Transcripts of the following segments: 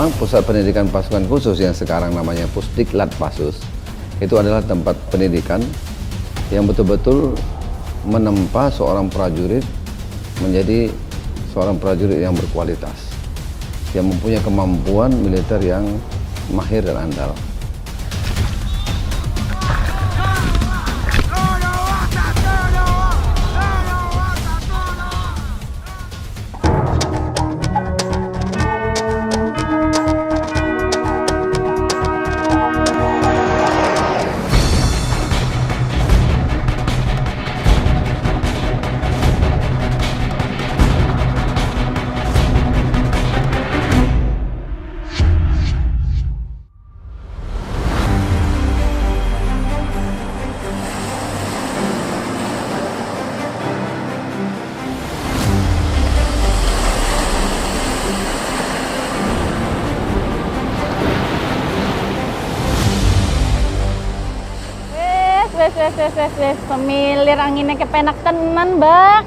memang pusat pendidikan pasukan khusus yang sekarang namanya Pusdiklat Pasus itu adalah tempat pendidikan yang betul-betul menempa seorang prajurit menjadi seorang prajurit yang berkualitas, yang mempunyai kemampuan militer yang mahir dan andal. Wes, pemilir anginnya kepenak tenan, Mbak.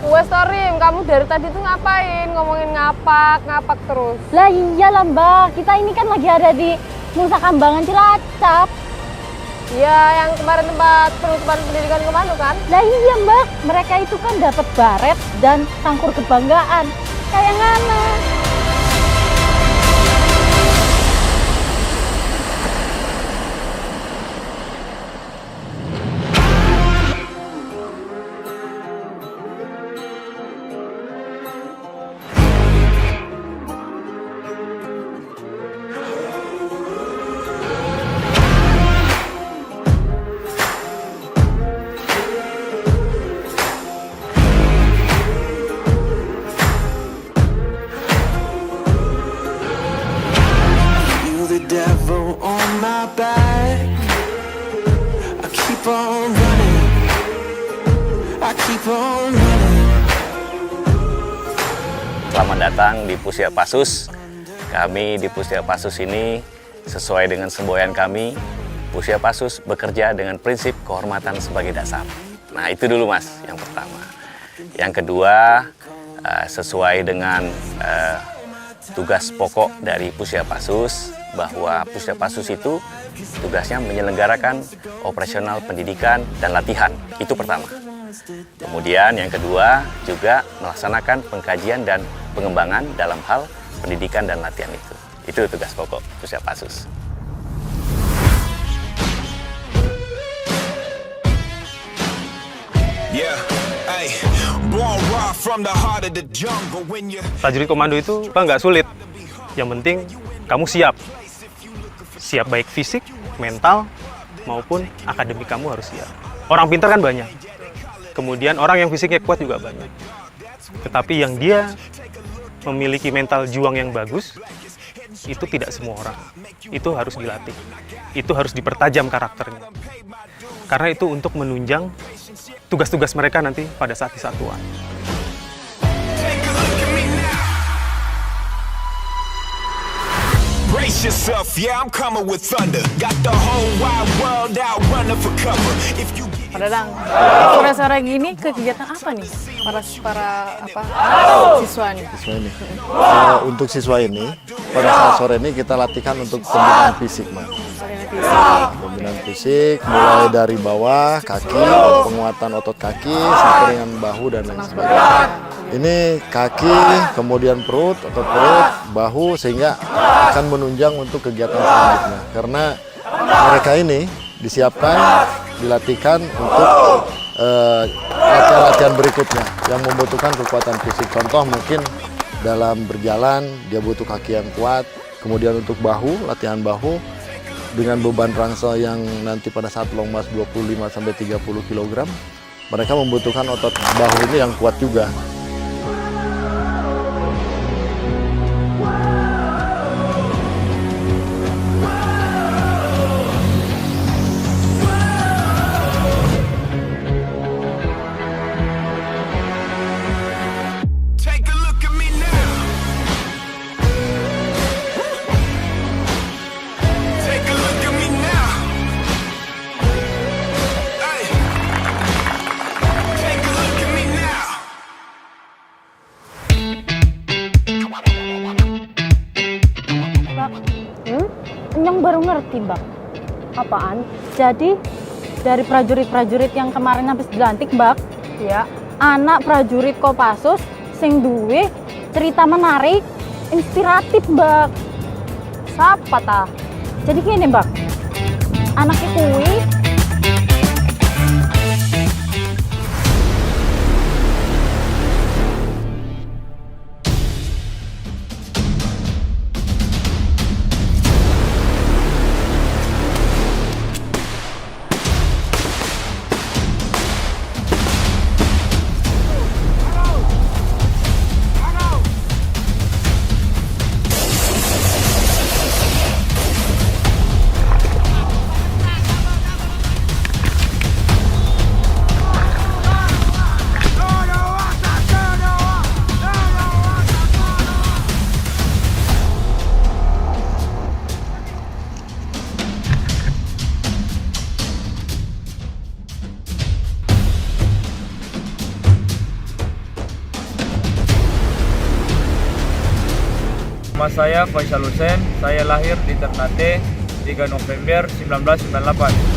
Wes Torim, kamu dari tadi tuh ngapain? Ngomongin ngapak terus. Lah iyalah, Mbak. Kita ini kan lagi ada di Nusa Kambangan Cilacap. Iya, yang kemarin tempat penutupan pendidikan kemana kan? Lah iya, Mbak. Mereka itu kan dapat baret dan sangkur kebanggaan. Kayak ngana. Devil on my back, I keep on running, I keep on running. Selamat datang di Pusiapasus. Kami di Pusiapasus ini sesuai dengan semboyan kami, Pusiapasus bekerja dengan prinsip kehormatan sebagai dasar. Nah itu dulu Mas, yang pertama. Yang kedua, sesuai dengan tugas pokok dari Pusiapasus, bahwa Pusiapasus itu tugasnya menyelenggarakan operasional pendidikan dan latihan. Itu pertama. Kemudian yang kedua juga melaksanakan pengkajian dan pengembangan dalam hal pendidikan dan latihan itu. Itu tugas pokok Pusiapasus. Prajurit komando itu nggak sulit. Yang penting kamu siap. Siap baik fisik, mental, maupun akademik kamu harus siap. Orang pintar kan banyak. Kemudian orang yang fisiknya kuat juga banyak. Tetapi yang dia memiliki mental juang yang bagus, itu tidak semua orang. Itu harus dilatih. Itu harus dipertajam karakternya. Karena itu untuk menunjang tugas-tugas mereka nanti pada saat di satuan. Brace yourself, yeah, I'm coming with thunder. Got the whole wide world out running for cover. If you Pak Dadang, sore-sore gini kegiatan apa nih siswa nih? Siswa ini. Untuk siswa ini, pada saat sore ini kita latihkan untuk pembinaan fisik, Mas. Pembinaan fisik mulai dari bawah, kaki, penguatan otot kaki, sampai dengan bahu dan lain sebagainya. Ini kaki, kemudian perut, otot perut, bahu, sehingga akan menunjang untuk kegiatan selanjutnya. Karena mereka ini disiapkan, dilatihkan untuk latihan-latihan berikutnya yang membutuhkan kekuatan fisik. Contoh mungkin dalam berjalan dia butuh kaki yang kuat, kemudian untuk bahu, latihan bahu dengan beban rangsel yang nanti pada saat long march 25-30 kg, mereka membutuhkan otot bahu ini yang kuat juga. Nyong baru ngerti, Mbak. Apaan? Jadi dari prajurit-prajurit yang kemarin habis dilantik, Mbak, Ya. anak prajurit Kopassus sing duwe cerita menarik, inspiratif, Mbak. Siapa ta? Jadi gini, Mbak. Anaknya kuwi Nama saya Faisal Hussein, saya lahir di Ternate 3 November 1998.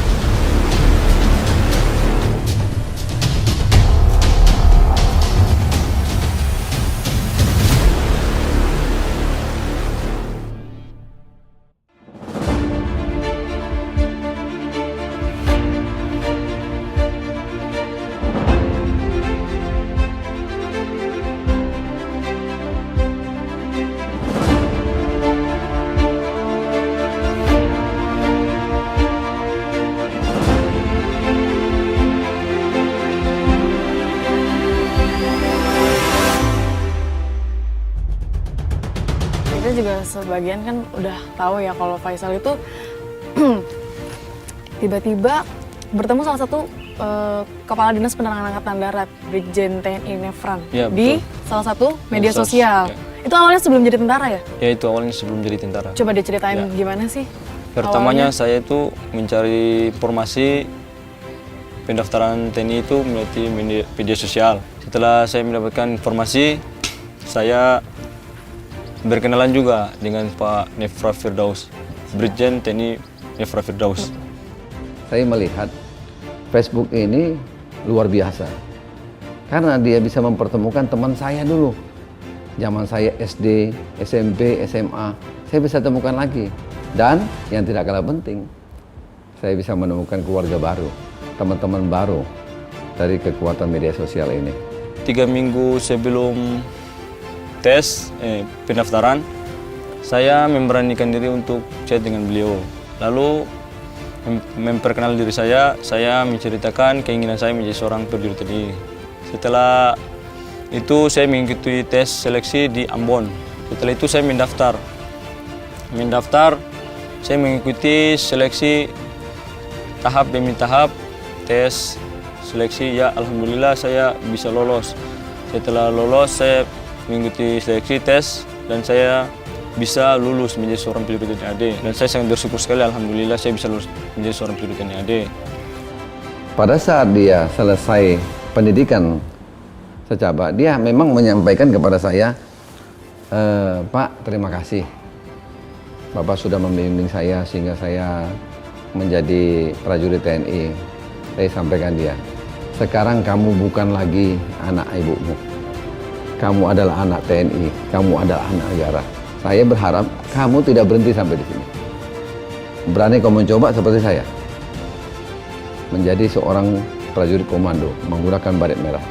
Kita juga sebagian kan udah tahu ya kalau Faisal itu tiba-tiba bertemu salah satu Kepala Dinas Penerangan Angkatan Darat, Brigjen TNI Nefran, Ya, di betul. salah satu media Medsos, sosial. ya. Itu awalnya sebelum jadi tentara ya? Ya itu awalnya sebelum jadi tentara. Coba diceritain Ya. gimana sih? Pertamanya awalnya? saya itu mencari informasi pendaftaran TNI itu melalui media sosial. Setelah saya mendapatkan informasi, saya berkenalan juga dengan Pak Nefra Firdaus, Brigjen TNI Nefra Firdaus. Saya melihat Facebook ini luar biasa. Karena dia bisa mempertemukan teman saya dulu. Zaman saya SD, SMP, SMA, saya bisa temukan lagi. Dan yang tidak kalah penting, saya bisa menemukan keluarga baru, teman-teman baru dari kekuatan media sosial ini. 3 minggu sebelum tes pendaftaran, saya memberanikan diri untuk chat dengan beliau. Lalu memperkenalkan diri saya menceritakan keinginan saya menjadi seorang prajurit TNI. Setelah itu saya mengikuti tes seleksi di Ambon. Setelah itu saya mendaftar. Saya mengikuti seleksi tahap demi tahap, tes seleksi, ya alhamdulillah saya bisa lolos. Setelah lolos saya mengikuti seleksi tes dan saya bisa lulus menjadi seorang prajurit TNI AD. Dan saya sangat bersyukur sekali, alhamdulillah saya bisa lulus menjadi seorang prajurit TNI AD. Pada saat dia selesai pendidikan secaba, dia memang menyampaikan kepada saya, Pak, terima kasih. Bapak sudah membimbing saya sehingga saya menjadi prajurit TNI. Saya sampaikan dia, sekarang kamu bukan lagi anak ibumu. Kamu adalah anak TNI, kamu adalah anak negara. Saya berharap kamu tidak berhenti sampai di sini. Berani kau mencoba seperti saya, menjadi seorang prajurit komando menggunakan baret merah.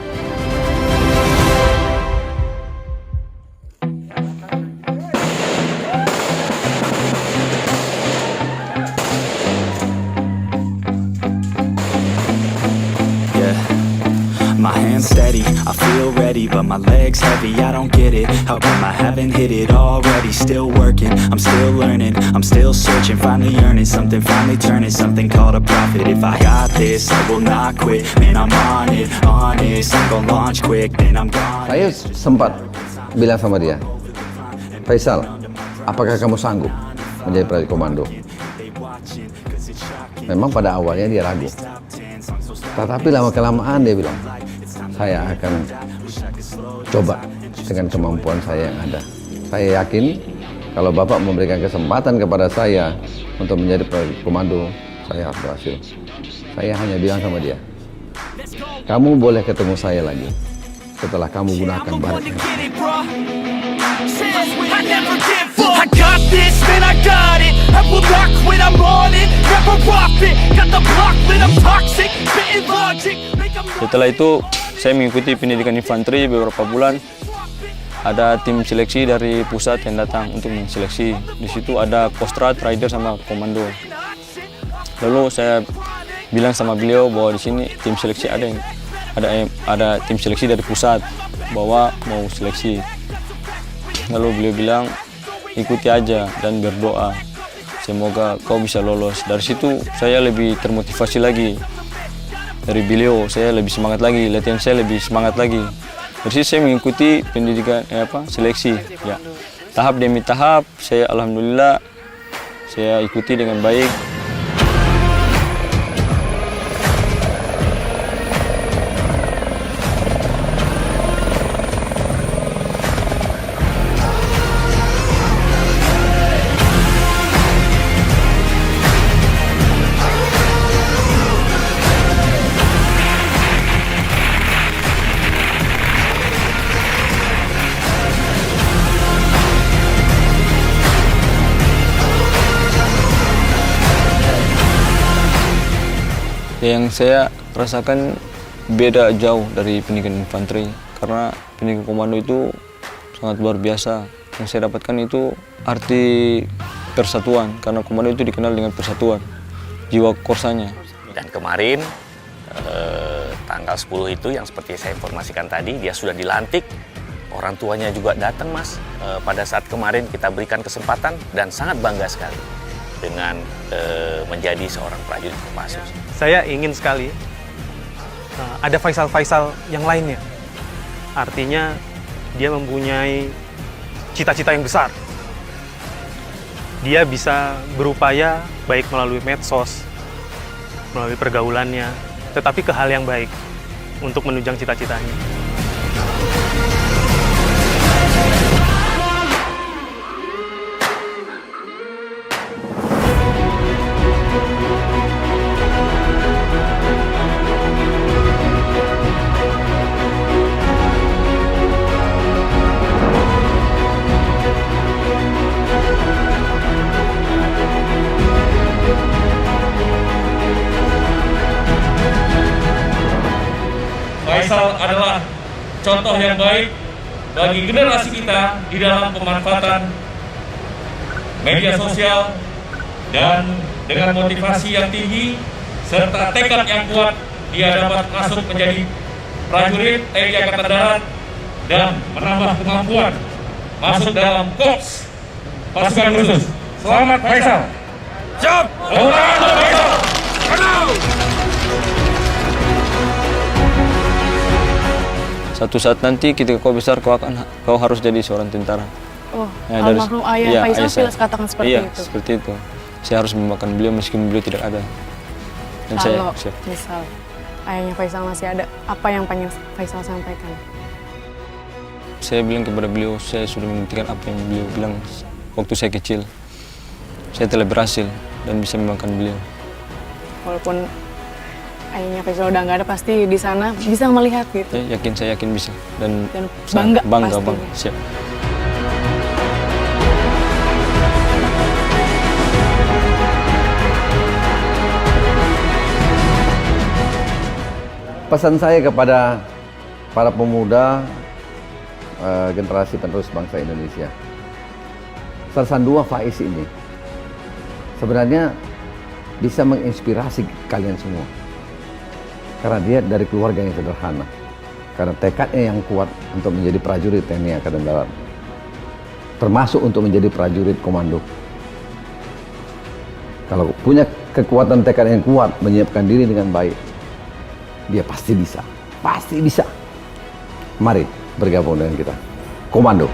My hands steady, I feel ready, but my legs heavy, I don't get it. How come I haven't hit it already? Still working, I'm still learning, I'm still searching, finally earning something, finally turning something called a profit. If I got this, I will not quit. Man, I'm on it, honest, I'm gonna launch quick, then I'm gone. Saya sempat bilang sama dia, Faisal, apakah kamu sanggup menjadi prajurit komando? Memang pada awalnya dia ragu, tetapi lama-kelamaan dia bilang, saya akan coba dengan kemampuan saya yang ada. Saya yakin Kalau Bapak memberikan kesempatan kepada saya untuk menjadi prajurit komando, saya harus berhasil. Saya hanya bilang sama dia, kamu boleh ketemu saya lagi setelah kamu gunakan baret merah. I got this, man, I got it. I will rock when I'm on it. Never rock it. Got the block lit, I'm toxic. Spitting logic. Setelah itu saya mengikuti pendidikan infanteri beberapa bulan. Ada tim seleksi dari pusat yang datang untuk menseleksi. Di situ ada Kostrad, Rider sama komando. Lalu saya bilang sama beliau bahwa di sini tim seleksi ada tim seleksi dari pusat bahwa mau seleksi. Lalu beliau bilang ikuti aja dan berdoa. Semoga kau bisa lolos. Dari situ saya lebih termotivasi lagi. Dari beliau saya lebih semangat lagi, latihan saya lebih semangat lagi. Dari situ saya mengikuti pendidikan seleksi. Ya. Tahap demi tahap saya alhamdulillah saya ikuti dengan baik. Yang saya rasakan beda jauh dari pendidikan infanteri karena pendidikan komando itu sangat luar biasa. Yang saya dapatkan itu arti persatuan karena komando itu dikenal dengan persatuan, jiwa korsanya. Dan kemarin tanggal 10 itu yang seperti saya informasikan tadi, dia sudah dilantik. Orang tuanya juga datang, Mas. Pada saat kemarin kita berikan kesempatan dan sangat bangga sekali dengan menjadi seorang prajurit Kopassus. Saya ingin sekali ada Faisal-Faisal yang lainnya. Artinya dia mempunyai cita-cita yang besar. Dia bisa berupaya baik melalui medsos, melalui pergaulannya, tetapi ke hal yang baik untuk menunjang cita-citanya. Faisal adalah contoh yang baik bagi generasi kita di dalam pemanfaatan media sosial dan dengan motivasi yang tinggi serta tekad yang kuat dia dapat masuk menjadi prajurit TNI Angkatan Darat dan menambah kemampuan masuk dalam Korps Pasukan Khusus. Selamat Faisal. Siap. Selamat Faisal. Suatu saat nanti ketika kau besar kau harus jadi seorang tentara. Oh, Ya, almarhum ayah Faisal jelas katakan seperti iya, itu. seperti itu. Saya harus memakan beliau meskipun beliau tidak ada. Dan Kalau saya misal ayahnya Faisal masih ada, apa yang pengen Faisal sampaikan? Saya bilang kepada beliau, saya sudah membuktikan apa yang beliau bilang waktu saya kecil. Saya telah berhasil dan bisa memakan beliau. Walaupun ayahnya Faisal udah nggak ada, pasti di sana bisa melihat gitu. Saya yakin bisa dan bangga bangga. pastinya. Siap. Pesan saya kepada para pemuda generasi penerus bangsa Indonesia, Sersan II Faiz ini sebenarnya bisa menginspirasi kalian semua. Karena dia dari keluarga yang sederhana. Karena tekadnya yang kuat untuk menjadi prajurit TNI Angkatan Darat. Termasuk untuk menjadi prajurit komando. Kalau punya kekuatan tekad yang kuat, menyiapkan diri dengan baik, dia pasti bisa. Pasti bisa. Mari bergabung dengan kita. Komando.